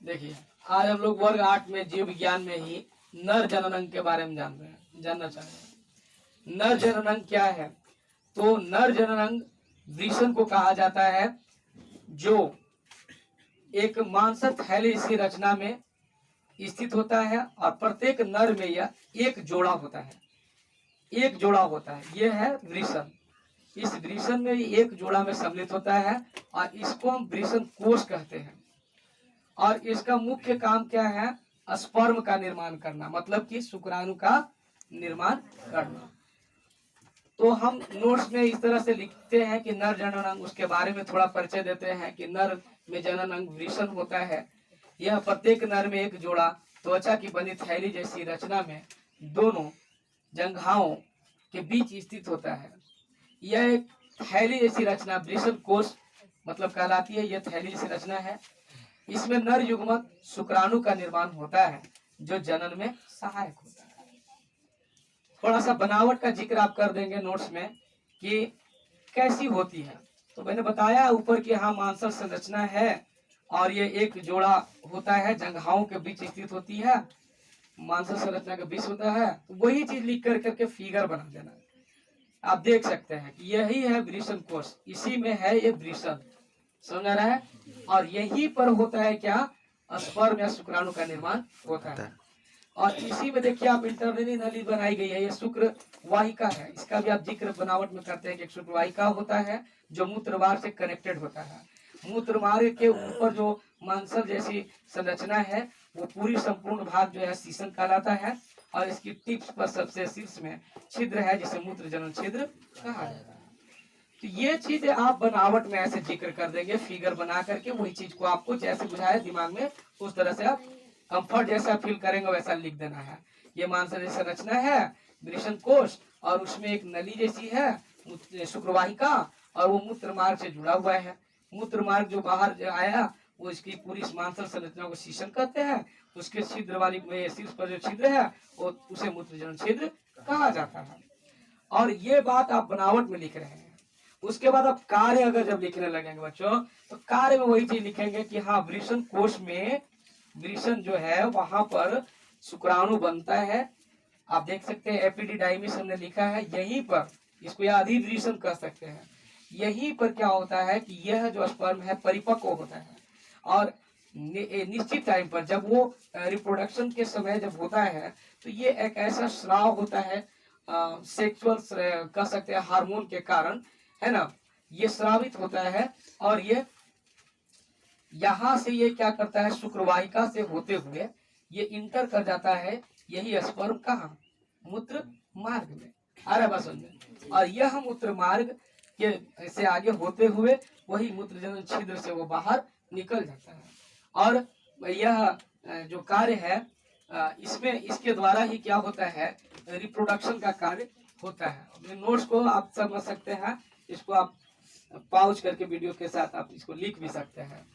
देखिए, आज हम लोग वर्ग 8 में जीव विज्ञान में ही नर जननांग के बारे में जानना चाह रहे हैं। नर जननांग क्या है? तो नर जननांग वृषण को कहा जाता है जो एक मांसल थैली की रचना में स्थित होता है और प्रत्येक नर में यह एक जोड़ा होता है। एक जोड़ा होता है, यह है वृषण। इस वृषण में एक जोड़ा में सम्मिलित होता है और इसको हम वृषण कोश कहते हैं। और इसका मुख्य काम क्या है? स्पर्म का निर्माण करना, मतलब कि शुक्राणु का निर्माण करना। तो हम नोट्स में इस तरह से लिखते हैं कि नर जननांग, उसके बारे में थोड़ा परिचय देते हैं कि नर में जननांग वृषण होता है। यह प्रत्येक नर में एक जोड़ा त्वचा की बनी थैली जैसी रचना में दोनों जंघाओं के बीच स्थित होता है। यह एक थैली जैसी रचना वृषण कोश मतलब कहलाती है। यह थैली जैसी रचना है। इसमें नर युग्मक शुक्राणु का निर्माण होता है जो जनन में सहायक होता है। थोड़ा सा बनावट का जिक्र आप कर देंगे नोट्स में कि कैसी होती है। तो मैंने बताया ऊपर कि हाँ मांसल संरचना है और ये एक जोड़ा होता है, जंघाओं के बीच स्थित होती है, मांसल संरचना के बीच होता है। तो वही चीज लिख कर करके फिगर बना देना। आप देख सकते हैं कि यही है वृषण कोश, इसी में है ये वृषण, समझ आ रहा है। और यही पर होता है क्या? स्पर्म या शुक्राणु का निर्माण होता है। और इसी में देखिए आप इंटरनली नली बनाई गई है, ये शुक्र वाहिका है। इसका भी आप जिक्र बनावट में करते हैं कि एक शुक्र वाहिका होता है जो मूत्रमार्ग से कनेक्टेड होता है। मूत्रमार्ग के ऊपर जो मांसल जैसी संरचना है वो पूरी संपूर्ण भाग जो है सीसन कहलाता है। और इसकी टिप्स पर सबसे शीर्ष में छिद्र है जिसे मूत्र जनन छिद्र कहा जाता है। तो ये चीजें आप बनावट में ऐसे जिक्र कर देंगे, फिगर बना करके वही चीज को आपको जैसे बुझाए दिमाग में उस तरह से आप कंफर्ट जैसा फील करेंगे वैसा लिख देना है। ये मांसल जैसी रचना है वृषण कोश और उसमें एक नली जैसी है शुक्रवाहिका और वो मूत्र मार्ग से जुड़ा हुआ है। मूत्र मार्ग जो बाहर जो आया वो इसकी पूरी मांसल संरचना को शीशन कहते हैं। उसके छिद्र वाली शीर्ष पर जो छिद्र है वो उसे मूत्र जनन छिद्र कहा जाता है। और ये बात आप बनावट में लिख रहे हैं। उसके बाद आप कार्य अगर जब लिखने लगेंगे बच्चों तो कार्य में वही चीज लिखेंगे कि हाँ वृषण कोश में वृषण जो है वहां पर शुक्राणु बनता है। आप देख सकते हैं एपिडिडाइमिस हमने लिखा है यहीं पर, इसको या अधिवृषण कह सकते हैं। यहीं पर क्या होता है कि यह जो स्पर्म है परिपक्व होता है और निश्चित टाइम पर जब वो रिप्रोडक्शन के समय जब होता है तो ये एक ऐसा स्राव होता है सेक्सुअल कह सकते हैं हार्मोन के कारण, है ना, ये स्रावित होता है। और ये यहाँ से ये क्या करता है शुक्रवाहिका से होते हुए ये इंटर कर जाता है यही स्पर्म कहाँ? मूत्र मार्ग में। आ रहा बस समझे। और यह मूत्र मार्ग के से आगे होते हुए वही मूत्र जनन छिद्र से वो बाहर निकल जाता है। और यह जो कार्य है इसमें इसके द्वारा ही क्या होता है रिप्रोडक्शन का कार्य होता है। नोट्स को आप समझ सकते हैं, इसको आप पाउज करके वीडियो के साथ आप इसको लिख भी सकते हैं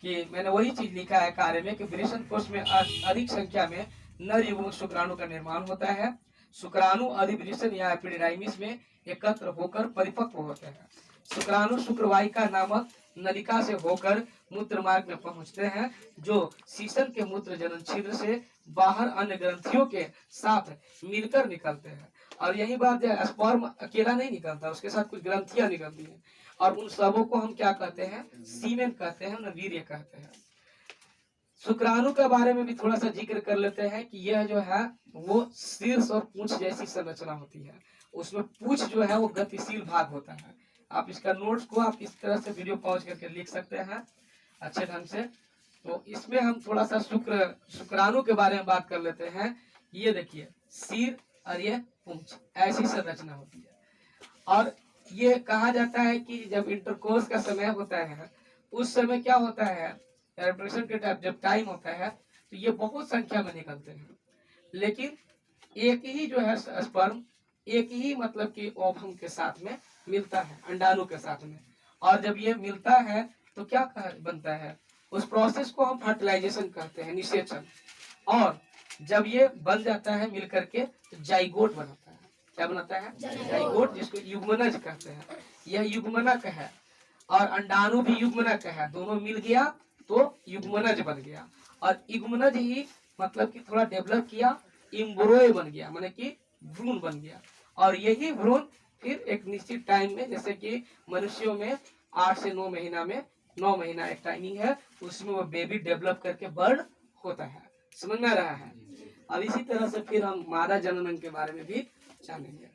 कि मैंने वही चीज लिखा है कार्य में कि वृषण कोश में अधिक संख्या में नर युग्मक शुक्राणु का निर्माण होता है। शुक्राणु अधिवृषण या एपिडिडाइमिस में एकत्र होकर परिपक्व होते हैं। शुक्राणु शुक्रवाहिका नामक नलिका से होकर मूत्र मार्ग में पहुंचते हैं जो शीशन के मूत्र जनन छिद्र से बाहर अन्य ग्रंथियों के साथ मिलकर निकलते हैं। और यही बात है स्पर्म अकेला नहीं निकलता, उसके साथ कुछ ग्रंथियां निकलती हैं और उन सबों को हम क्या कहते हैं? सीमेन कहते हैं, न वीर्य कहते हैं। शुक्राणु के बारे में भी थोड़ा सा जिक्र कर लेते हैं कि यह जो है वो शीर्ष और पूंछ जैसी संरचना होती है। उसमें पूंछ जो है वो गतिशील भाग होता है। आप इसका नोट्स को आप इस तरह से वीडियो पॉज करके लिख सकते हैं अच्छे ढंग से। तो इसमें हम थोड़ा सा शुक्राणु के बारे में बात कर लेते हैं। ये देखिए सिर और ये पूंछ ऐसी संरचना होती है। और ये कहा जाता है कि जब इंटरकोर्स का समय होता है उस समय क्या होता है रिप्रोडक्शन के टाइम जब टाइम होता है तो ये बहुत संख्या में निकलते हैं। लेकिन एक ही जो है स्पर्म एक ही मतलब कि ओवम के साथ में मिलता है, अंडाणु के साथ में। और जब ये मिलता है तो क्या बनता है? उस प्रोसेस को हम फर्टिलाइजेशन कहते हैं, निषेचन। और जब ये बन जाता है मिल करके तो जाइगोट बनाता है। क्या बनाता है? जाइगोट, जिसको युग्मनज कहते हैं। यह युग्मनक है और अंडाणु भी युग्मनक है। दोनों मिल गया तो युग्मनज बन गया, और युग्मनज ही मतलब कि थोड़ा डेवलप किया, इम्ब्रोय बन गया, माने कि भ्रूण बन गया। और यही भ्रूण फिर एक निश्चित टाइम में, जैसे कि मनुष्यों में 8 से 9 महीना में, 9 महीना एक टाइमिंग है, उसमें वो बेबी डेवलप करके बर्ड होता है। समझ में आ रहा है? अब इसी तरह से फिर हम मादा जनन के बारे में भी जानेंगे।